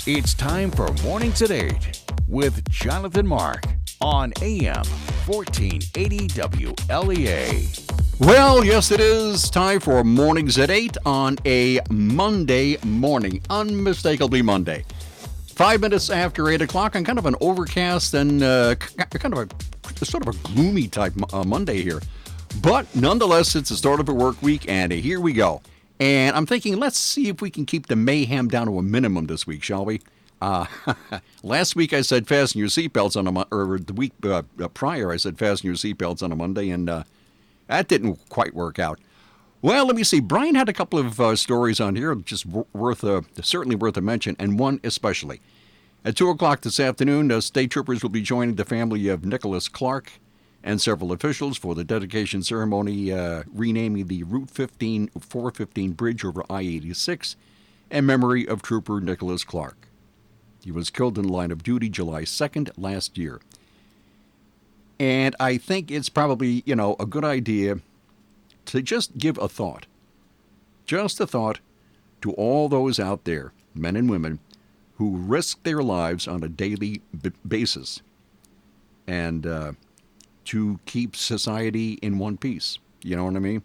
It's time for Mornings at 8 with Jonathan Mark on AM 1480 WLEA. Well, yes, it is time for Mornings at 8 on a Monday morning. Unmistakably Monday. 5 minutes after 8 o'clock on kind of an overcast and kind of a sort of a gloomy type Monday here. But nonetheless, it's the start of a work week, and here we go. And I'm thinking, let's see if we can keep the mayhem down to a minimum this week, shall we? Last week I said fasten your seatbelts on or the week prior I said fasten your seatbelts on a Monday, and that didn't quite work out. Well, let me see. Brian had a couple of stories on here, just certainly worth a mention, and one especially. At 2 o'clock this afternoon, state troopers will be joining the family of Nicholas Clark and several officials for the dedication ceremony renaming the Route 415 bridge over I-86 in memory of Trooper Nicholas Clark. He was killed in the line of duty July 2nd last year. And I think it's probably, a good idea to just give a thought, just a thought to all those out there, men and women, who risk their lives on a daily basis and to keep society in one piece. You know what I mean?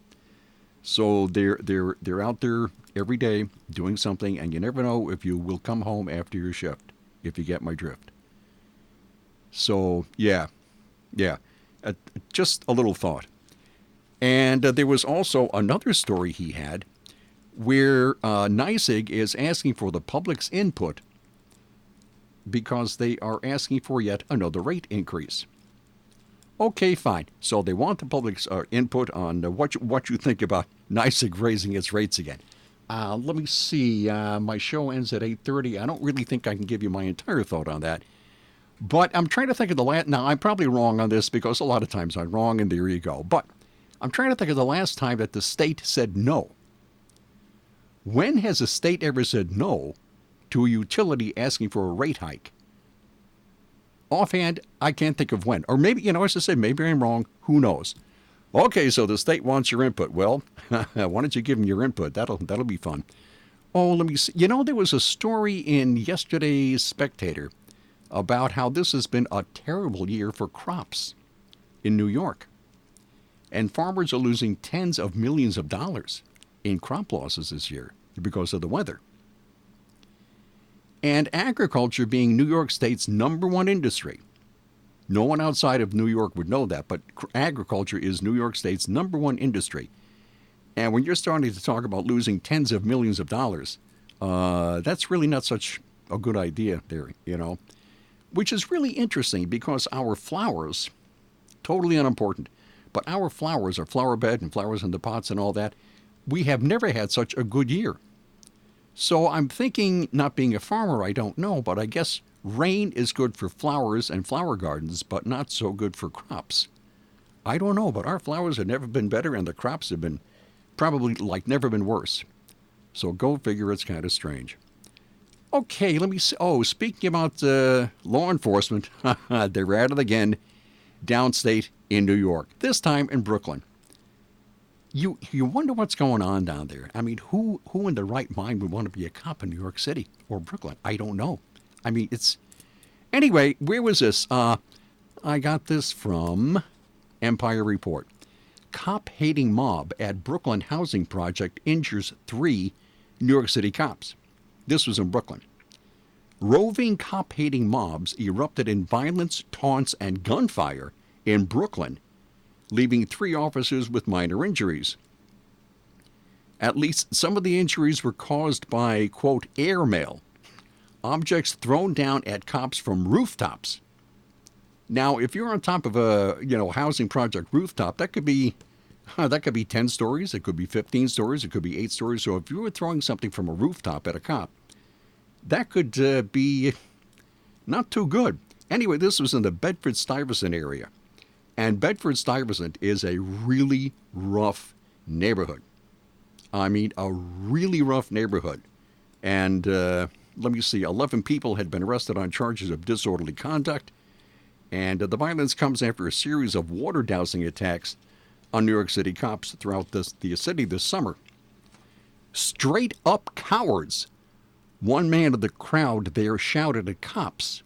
So they're out there every day doing something, and you never know if you will come home after your shift, if you get my drift. So, yeah, just a little thought. And there was also another story he had where NYSEG is asking for the public's input because they are asking for yet another rate increase. Okay, fine. So they want the public's input on what you think about NYSEG raising its rates again. Let me see. My show ends at 8:30. I don't really think I can give you my entire thought on that. But I'm trying to think of the last... Now, I'm probably wrong on this because a lot of times I'm wrong, and there you go. But I'm trying to think of the last time that the state said no. When has a state ever said no to a utility asking for a rate hike? Offhand, I can't think of when. Or maybe, as I say, maybe I'm wrong. Who knows? Okay, so the state wants your input. Well, why don't you give them your input? That'll be fun. Oh, let me see. There was a story in yesterday's Spectator about how this has been a terrible year for crops in New York. And farmers are losing tens of millions of dollars in crop losses this year because of the weather. And agriculture being New York State's number one industry. No one outside of New York would know that, but agriculture is New York State's number one industry. And when you're starting to talk about losing tens of millions of dollars, that's really not such a good idea there, Which is really interesting because our flowers, totally unimportant, but our flowers, our flower bed and flowers in the pots and all that, we have never had such a good year. So I'm thinking, not being a farmer, I don't know, but I guess rain is good for flowers and flower gardens, but not so good for crops. I don't know, but our flowers have never been better, and the crops have been probably never been worse. So go figure, it's kind of strange. Okay, let me see. Oh, speaking about law enforcement, they're at it again downstate in New York, this time in Brooklyn. You wonder what's going on down there. I mean, who in their right mind would want to be a cop in New York City or Brooklyn? I don't know. I mean, it's... Anyway, where was this? I got this from Empire Report. Cop-hating mob at Brooklyn housing project injures 3 New York City cops. This was in Brooklyn. Roving cop-hating mobs erupted in violence, taunts, and gunfire in Brooklyn, leaving 3 officers with minor injuries. At least some of the injuries were caused by, quote, airmail, objects thrown down at cops from rooftops. Now, if you're on top of a, housing project rooftop, that could be 10 stories, it could be 15 stories, it could be 8 stories. So if you were throwing something from a rooftop at a cop, that could be not too good. Anyway, this was in the Bedford-Stuyvesant area. And Bedford-Stuyvesant is a really rough neighborhood. I mean, a really rough neighborhood. And let me see, 11 people had been arrested on charges of disorderly conduct. And the violence comes after a series of water dousing attacks on New York City cops throughout the city this summer. Straight up cowards One man of the crowd there shouted at cops,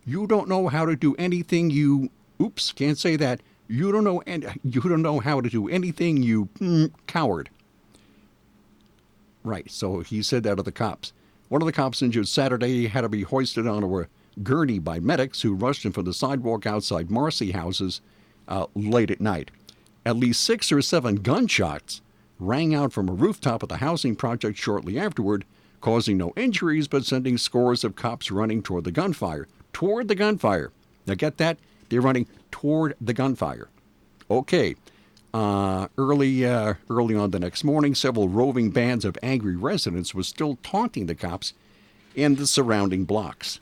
"You don't know how to do anything, you..." Oops, can't say that. You don't know how to do anything, you coward." Right, so he said that to the cops. One of the cops injured Saturday had to be hoisted onto a gurney by medics who rushed him from the sidewalk outside Marcy houses late at night. At least 6 or 7 gunshots rang out from a rooftop of the housing project shortly afterward, causing no injuries but sending scores of cops running toward the gunfire. Toward the gunfire. Now get that? They're running toward the gunfire. Okay. Early on the next morning, several roving bands of angry residents were still taunting the cops in the surrounding blocks.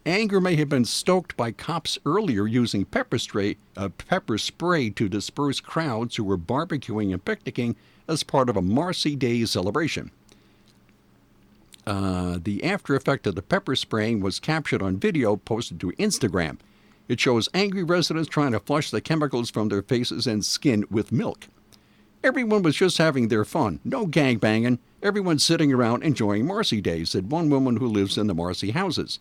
Anger may have been stoked by cops earlier using pepper spray to disperse crowds who were barbecuing and picnicking as part of a Marcy Day celebration. The after effect of the pepper spraying was captured on video posted to Instagram. It shows angry residents trying to flush the chemicals from their faces and skin with milk. Everyone was just having their fun. No gangbanging. Everyone's sitting around enjoying Marcy Day, said one woman who lives in the Marcy houses.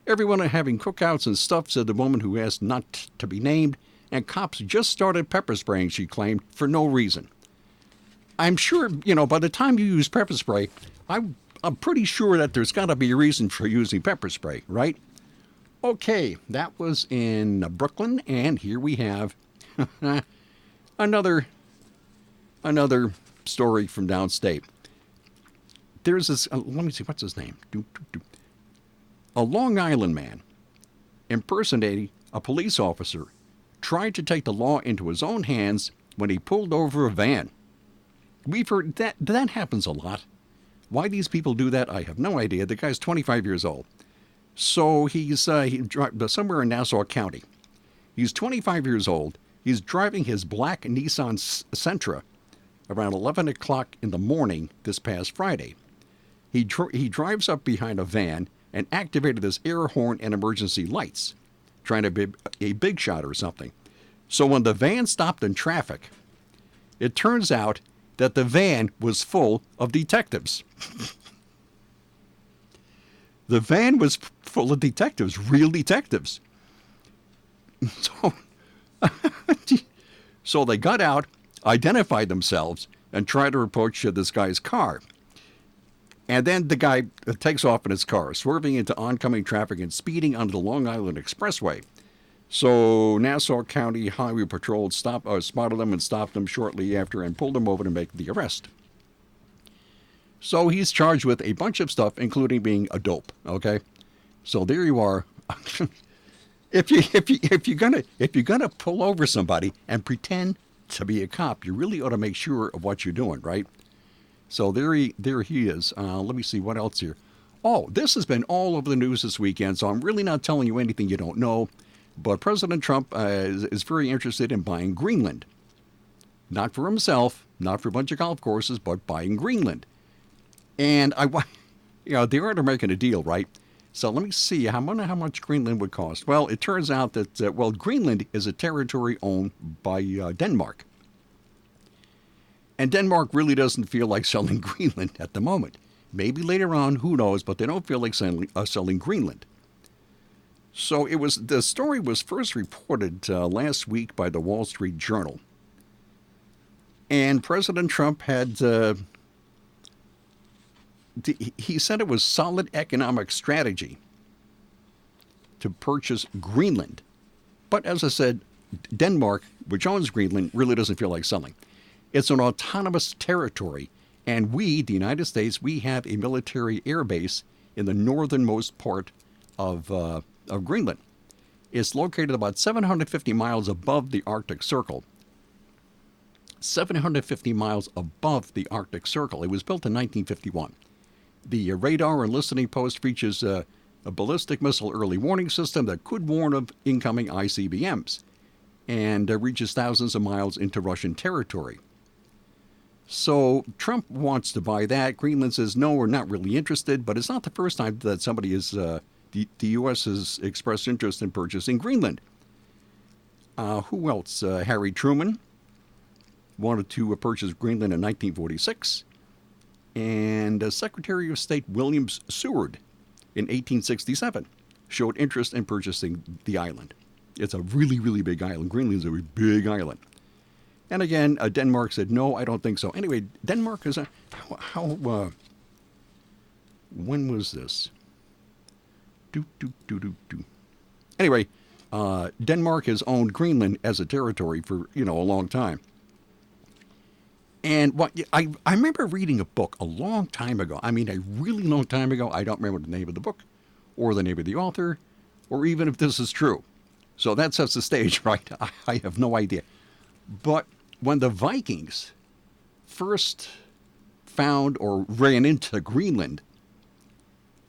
Everyone are having cookouts and stuff, said the woman who asked not to be named, and cops just started pepper spraying, she claimed, for no reason. I'm sure, by the time you use pepper spray, I'm pretty sure that there's got to be a reason for using pepper spray, right? Okay, that was in Brooklyn, and here we have another story from downstate. There's this, let me see, what's his name? A Long Island man impersonating a police officer tried to take the law into his own hands when he pulled over a van. We've heard that happens a lot. Why these people do that, I have no idea. The guy's 25 years old. So he's somewhere in Nassau County. He's 25 years old. He's driving his black Nissan Sentra around 11 o'clock in the morning this past Friday. He drives up behind a van and activated his air horn and emergency lights, trying to be a big shot or something. So when the van stopped in traffic, it turns out that the van was full of detectives. The van was full of detectives, real detectives. So they got out, identified themselves, and tried to approach this guy's car. And then the guy takes off in his car, swerving into oncoming traffic and speeding onto the Long Island Expressway. So Nassau County Highway Patrol spotted him and stopped him shortly after and pulled him over to make the arrest. So he's charged with a bunch of stuff, including being a dope. Okay, so there you are. If you're gonna pull over somebody and pretend to be a cop, you really ought to make sure of what you're doing, right? So there he is. Let me see what else here. Oh, this has been all over the news this weekend, so I'm really not telling you anything you don't know. But President Trump is very interested in buying Greenland. Not for himself, not for a bunch of golf courses, but buying Greenland. And they are making a deal, right? So let me see. I wonder how much Greenland would cost. Well, it turns out that, Greenland is a territory owned by Denmark. And Denmark really doesn't feel like selling Greenland at the moment. Maybe later on, who knows, but they don't feel like selling Greenland. So the story was first reported last week by the Wall Street Journal. And President Trump had, he said it was solid economic strategy to purchase Greenland. But as I said, Denmark, which owns Greenland, really doesn't feel like selling. It's an autonomous territory, and we, the United States, we have a military air base in the northernmost part of Greenland. It's located about 750 miles above the Arctic Circle. 750 miles above the Arctic Circle. It was built in 1951. The radar and listening post features a ballistic missile early warning system that could warn of incoming ICBMs and reaches thousands of miles into Russian territory. So Trump wants to buy that. Greenland says, no, we're not really interested, but it's not the first time that somebody is, the U.S. has expressed interest in purchasing Greenland. Who else? Harry Truman wanted to purchase Greenland in 1946. And Secretary of State William Seward in 1867 showed interest in purchasing the island. It's a really, really big island. Greenland's a big island. And again, Denmark said, no, I don't think so. Anyway, Denmark is when was this? Anyway, Denmark has owned Greenland as a territory for, a long time. And I remember reading a book a long time ago. I mean, a really long time ago. I don't remember the name of the book or the name of the author or even if this is true. So that sets the stage, right? I have no idea. But when the Vikings first found or ran into Greenland,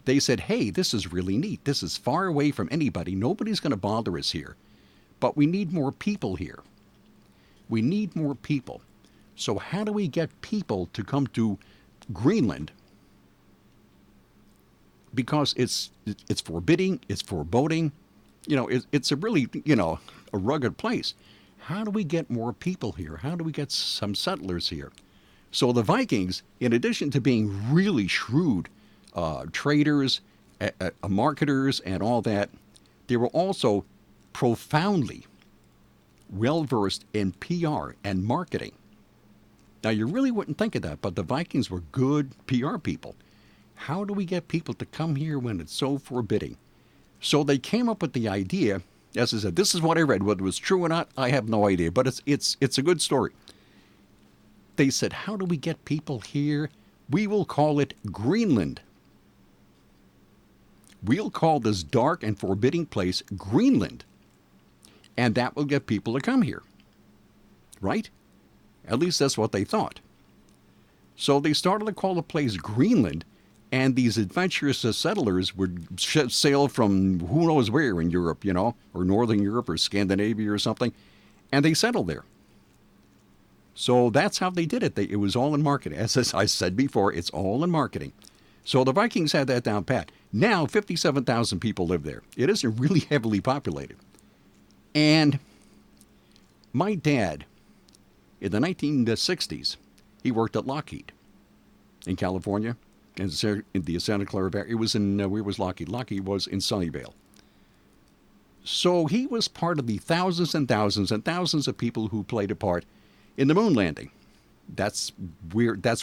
they said, hey, this is really neat. This is far away from anybody. Nobody's going to bother us here. But we need more people here. We need more people. So how do we get people to come to Greenland? Because it's forbidding, it's foreboding. It's a really, a rugged place. How do we get more people here? How do we get some settlers here? So the Vikings, in addition to being really shrewd traders, marketers, and all that, they were also profoundly well-versed in PR and marketing. Now, you really wouldn't think of that, but the Vikings were good PR people. How do we get people to come here when it's so forbidding? So they came up with the idea, as I said, this is what I read. Whether it was true or not, I have no idea, but it's a good story. They said, how do we get people here? We will call it Greenland. We'll call this dark and forbidding place Greenland. And that will get people to come here. Right? At least that's what they thought. So they started to call the place Greenland, and these adventurous settlers would sail from who knows where in Europe, or Northern Europe or Scandinavia or something, and they settled there. So that's how they did it. It was all in marketing. As I said before, it's all in marketing. So the Vikings had that down pat. Now, 57,000 people live there. It isn't really heavily populated. And my dad, in the 1960s, he worked at Lockheed in California, in the Santa Clara Valley. It was where was Lockheed? Lockheed was in Sunnyvale. So he was part of the thousands and thousands and thousands of people who played a part in the moon landing. That's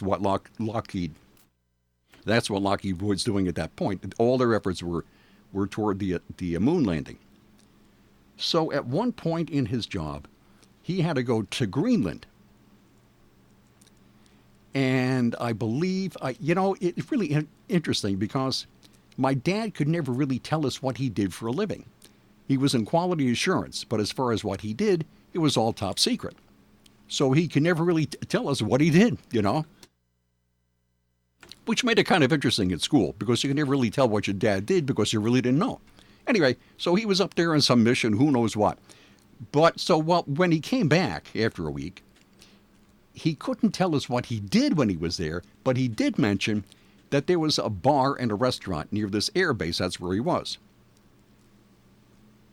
what Lockheed was doing at that point. All their efforts were toward the moon landing. So at one point in his job, he had to go to Greenland. And I believe, it's really interesting because my dad could never really tell us what he did for a living. He was in quality assurance, but as far as what he did, it was all top secret. So he could never really tell us what he did, Which made it kind of interesting at school because you could never really tell what your dad did because you really didn't know. Anyway, so he was up there on some mission, who knows what. But when he came back after a week, he couldn't tell us what he did when he was there, but he did mention that there was a bar and a restaurant near this air base. That's where he was.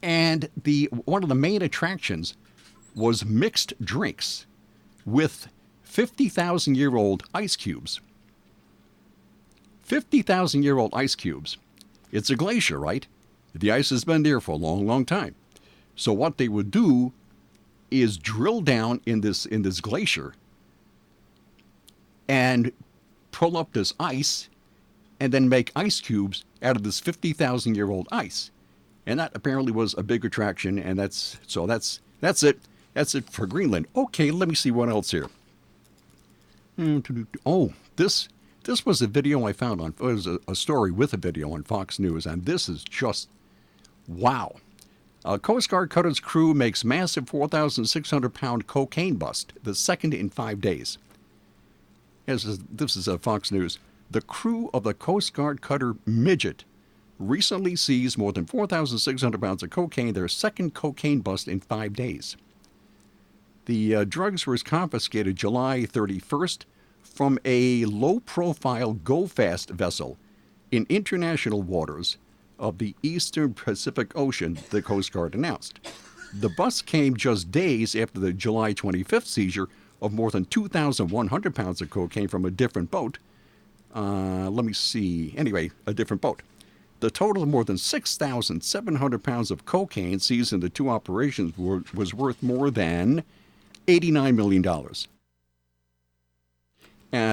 And one of the main attractions was mixed drinks with 50,000-year-old ice cubes. 50,000-year-old ice cubes. It's a glacier, right? The ice has been there for a long, long time. So what they would do is drill down in this glacier and pull up this ice and then make ice cubes out of this 50,000-year-old ice. And that apparently was a big attraction, and that's it. That's it for Greenland. Okay, let me see what else here. Oh, this was a video I found it was a story with a video on Fox News, and this is just, wow. A Coast Guard cutter's crew makes massive 4,600-pound cocaine bust, the second in 5 days. This is Fox News. The crew of the Coast Guard cutter Midget recently seized more than 4,600 pounds of cocaine, their second cocaine bust in 5 days. The drugs were confiscated July 31st from a low-profile go-fast vessel in international waters of the eastern Pacific Ocean, the Coast Guard announced. The bust came just days after the July 25th seizure of more than 2,100 pounds of cocaine from a different boat Let me see. Anyway, a different boat. The total of more than 6,700 pounds of cocaine seized in the two operations was worth more than $89 million.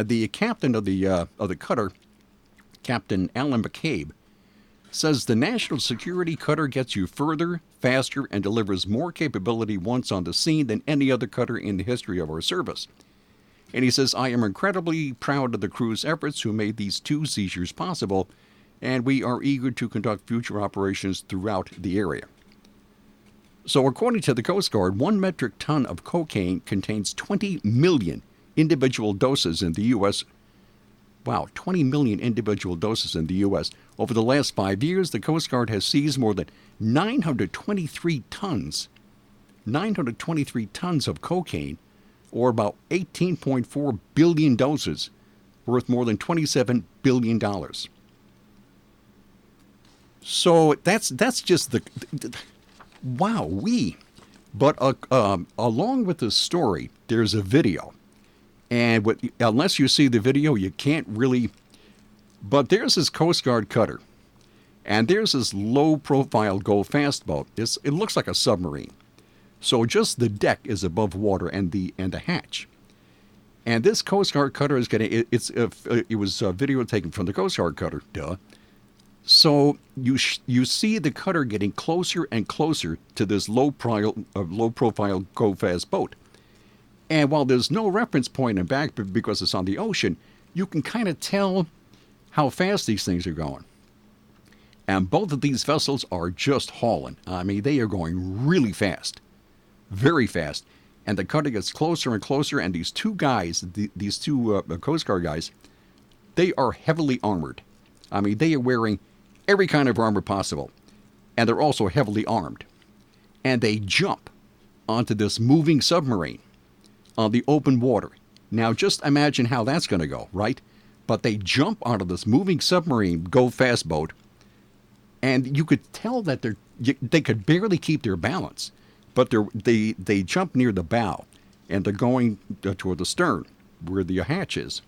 The captain of the cutter, Captain Alan McCabe, says the national security cutter gets you further, faster, and delivers more capability once on the scene than any other cutter in the history of our service. And he says, I am incredibly proud of the crew's efforts who made these two seizures possible, and we are eager to conduct future operations throughout the area. So according to the Coast Guard, 1 metric ton of cocaine contains 20 million individual doses in the U.S. Wow, 20 million individual doses in the U.S. Over the last 5 years, the Coast Guard has seized more than 923 tons of cocaine, or about 18.4 billion doses, worth more than $27 billion. So that's just the wowee. But along with the story, there's a video. And unless you see the video, you can't really. But there's this Coast Guard cutter. And there's this low-profile go-fast boat. It looks like a submarine. So just the deck is above water and the hatch. And this Coast Guard cutter is getting. It was a video taken from the Coast Guard cutter. Duh. So you see the cutter getting closer and closer to this low-profile go-fast boat. And while there's no reference point in back because it's on the ocean, you can kind of tell how fast these things are going. And both of these vessels are just hauling. I mean, they are going really fast, very fast. And the cutter gets closer and closer, and these two guys, these two Coast Guard guys, they are heavily armored. I mean, they are wearing every kind of armor possible. And they're also heavily armed. And they jump onto this moving submarine on the open water. Now, just imagine how that's going to go, right? But they jump onto this moving submarine, go-fast boat, and you could tell that they could barely keep their balance. But they jump near the bow, and they're going toward the stern, where the hatch is.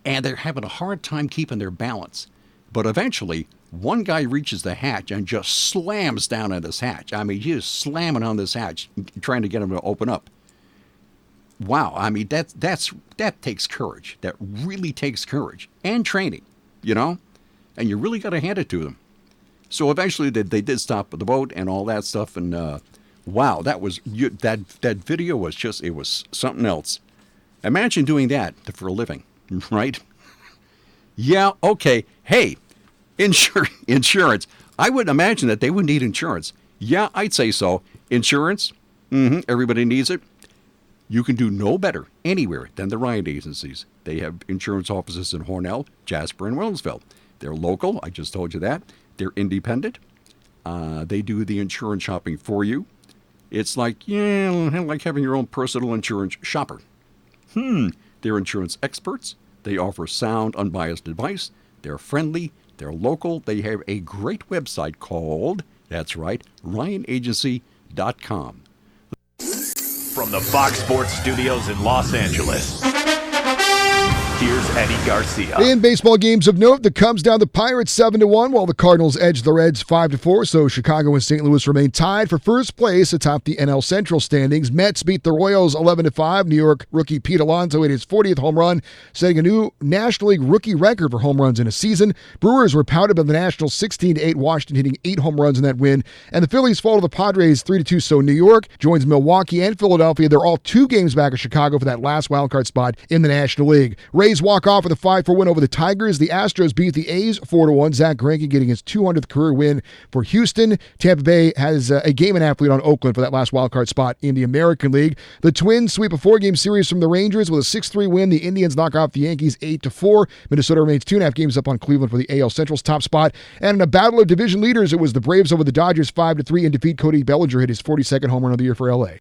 And they're having a hard time keeping their balance. But eventually, one guy reaches the hatch and just slams down on this hatch. I mean, he's just slamming on this hatch, trying to get him to open up. Wow, I mean, that takes courage. That really takes courage. And training, you know? And you really got to hand it to them. So eventually they did stop the boat and all that stuff. And wow, that video was just, it was something else. Imagine doing that for a living, right? Yeah, okay. Hey, insurance. I would imagine that they would need insurance. Yeah, I'd say so. Insurance, everybody needs it. You can do no better anywhere than the Ryan agencies. They have insurance offices in Hornell, Jasper, and Wellsville. They're local. I just told you that. They're independent. They do the insurance shopping for you. It's like having your own personal insurance shopper. They're insurance experts. They offer sound, unbiased advice. They're friendly. They're local. They have a great website called, that's right, RyanAgency.com. From the Fox Sports Studios in Los Angeles, here's Eddie Garcia. In baseball games of note, the Cubs down the Pirates 7-1, while the Cardinals edged the Reds 5-4. So Chicago and St. Louis remain tied for first place atop the NL Central standings. Mets beat the Royals 11-5. New York rookie Pete Alonso hit his 40th home run, setting a new National League rookie record for home runs in a season. Brewers were pounded by the Nationals 16-8. Washington hitting 8 home runs in that win, and the Phillies fall to the Padres 3-2. So New York joins Milwaukee and Philadelphia. They're all 2 games back of Chicago for that last wildcard spot in the National League. Rays walk off with a 5-4 win over the Tigers. The Astros beat the A's 4-1. Zach Greinke getting his 200th career win for Houston. Tampa Bay has a game and a half lead on Oakland for that last wildcard spot in the American League. The Twins sweep a 4-game series from the Rangers with a 6-3 win. The Indians knock off the Yankees 8-4. Minnesota remains 2.5 games up on Cleveland for the AL Central's top spot. And in a battle of division leaders, it was the Braves over the Dodgers 5-3 in defeat. Cody Bellinger hit his 42nd home run of the year for LA.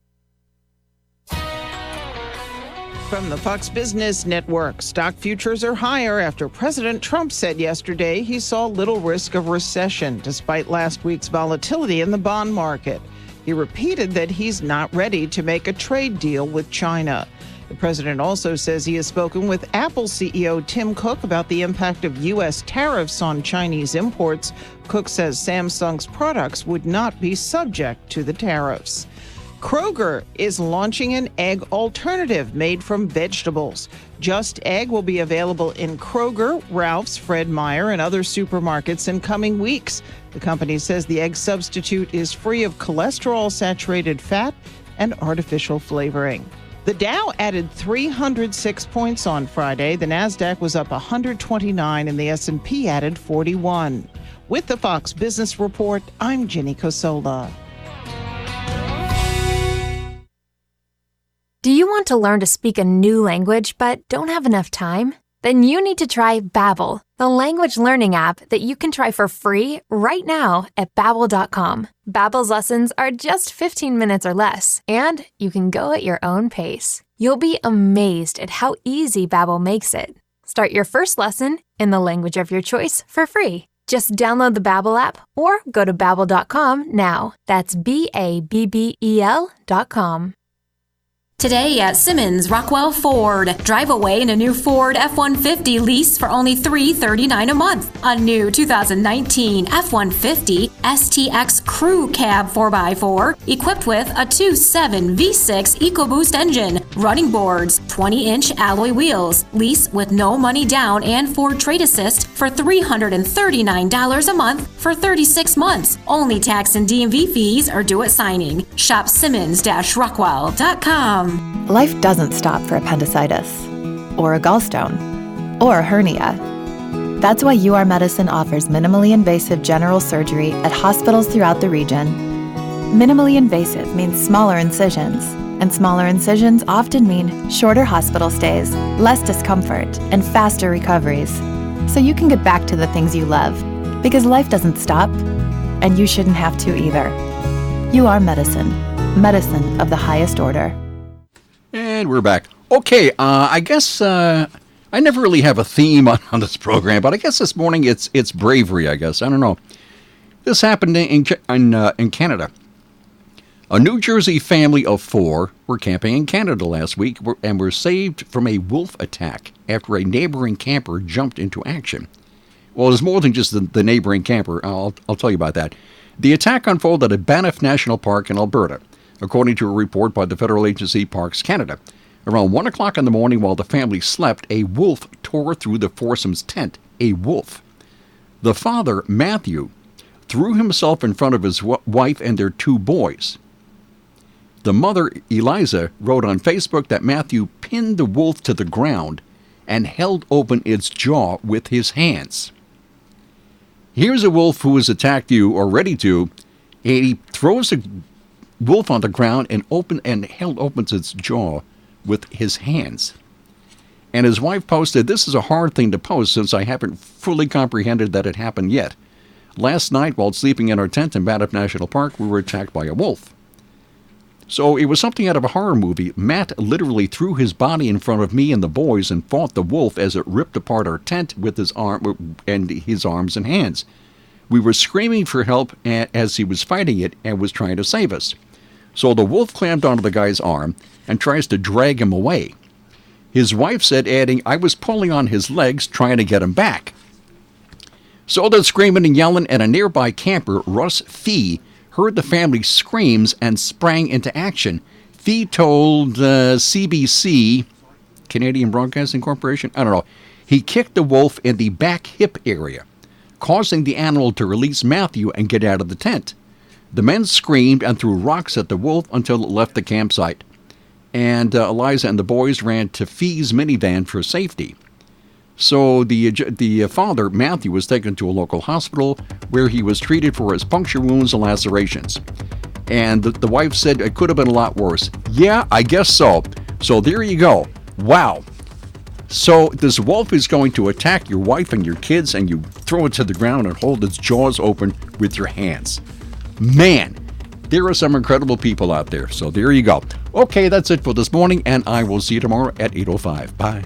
From the Fox Business Network, stock futures are higher after President Trump said yesterday he saw little risk of recession despite last week's volatility in the bond market. He repeated that he's not ready to make a trade deal with China. The president also says he has spoken with Apple CEO Tim Cook about the impact of U.S. tariffs on Chinese imports. Cook says Samsung's products would not be subject to the tariffs. Kroger is launching an egg alternative made from vegetables. Just Egg will be available in Kroger, Ralph's, Fred Meyer, and other supermarkets in coming weeks. The company says the egg substitute is free of cholesterol-saturated fat and artificial flavoring. The Dow added 306 points on Friday. The Nasdaq was up 129 and the S&P added 41. With the Fox Business Report, I'm Jenny Cosola. Do you want to learn to speak a new language but don't have enough time? Then you need to try Babbel, the language learning app that you can try for free right now at Babbel.com. Babbel's lessons are just 15 minutes or less, and you can go at your own pace. You'll be amazed at how easy Babbel makes it. Start your first lesson in the language of your choice for free. Just download the Babbel app or go to Babbel.com now. That's Babbel.com. Today at Simmons Rockwell Ford, drive away in a new Ford F-150 lease for only $339 a month. A new 2019 F-150 STX Crew Cab 4x4 equipped with a 2.7 V6 EcoBoost engine, running boards, 20-inch alloy wheels, lease with no money down and Ford Trade Assist for $339 a month for 36 months. Only tax and DMV fees are due at signing. Shop Simmons-Rockwell.com. Life doesn't stop for appendicitis, or a gallstone, or a hernia. That's why UR Medicine offers minimally invasive general surgery at hospitals throughout the region. Minimally invasive means smaller incisions, and smaller incisions often mean shorter hospital stays, less discomfort, and faster recoveries. So you can get back to the things you love, because life doesn't stop, and you shouldn't have to either. UR Medicine, medicine of the highest order. And we're back. Okay, I guess I never really have a theme on this program, but I guess this morning it's bravery, I guess. I don't know. This happened in Canada. A New Jersey family of 4 were camping in Canada last week and were saved from a wolf attack after a neighboring camper jumped into action. Well, it was more than just the neighboring camper. I'll tell you about that. The attack unfolded at Banff National Park in Alberta, according to a report by the federal agency Parks Canada. Around 1 o'clock in the morning while the family slept, a wolf tore through the foursome's tent. A wolf. The father, Matthew, threw himself in front of his wife and their 2 boys. The mother, Eliza, wrote on Facebook that Matthew pinned the wolf to the ground and held open its jaw with his hands. Here's a wolf who has attacked you, or ready to, and he throws the wolf on the ground and opens its jaw with his hands. And his wife posted, "This is a hard thing to post since I haven't fully comprehended that it happened yet. Last night, while sleeping in our tent in Banff National Park, we were attacked by a wolf." So it was something out of a horror movie. Matt literally threw his body in front of me and the boys and fought the wolf as it ripped apart our tent with his arm and his arms and hands. We were screaming for help as he was fighting it and was trying to save us. So the wolf clamped onto the guy's arm and tries to drag him away. His wife said, adding, "I was pulling on his legs trying to get him back." So they're screaming and yelling, and a nearby camper, Russ Fee, heard the family's screams and sprang into action. Fee told CBC, Canadian Broadcasting Corporation, I don't know, he kicked the wolf in the back hip area, causing the animal to release Matthew and get out of the tent. The men screamed and threw rocks at the wolf until it left the campsite. And Eliza and the boys ran to Fee's minivan for safety. So the father, Matthew, was taken to a local hospital where he was treated for his puncture wounds and lacerations. And the wife said it could have been a lot worse. Yeah, I guess so. So there you go. Wow. So this wolf is going to attack your wife and your kids, and you throw it to the ground and hold its jaws open with your hands. Man, there are some incredible people out there. So there you go. Okay, that's it for this morning, and I will see you tomorrow at 8:05. Bye.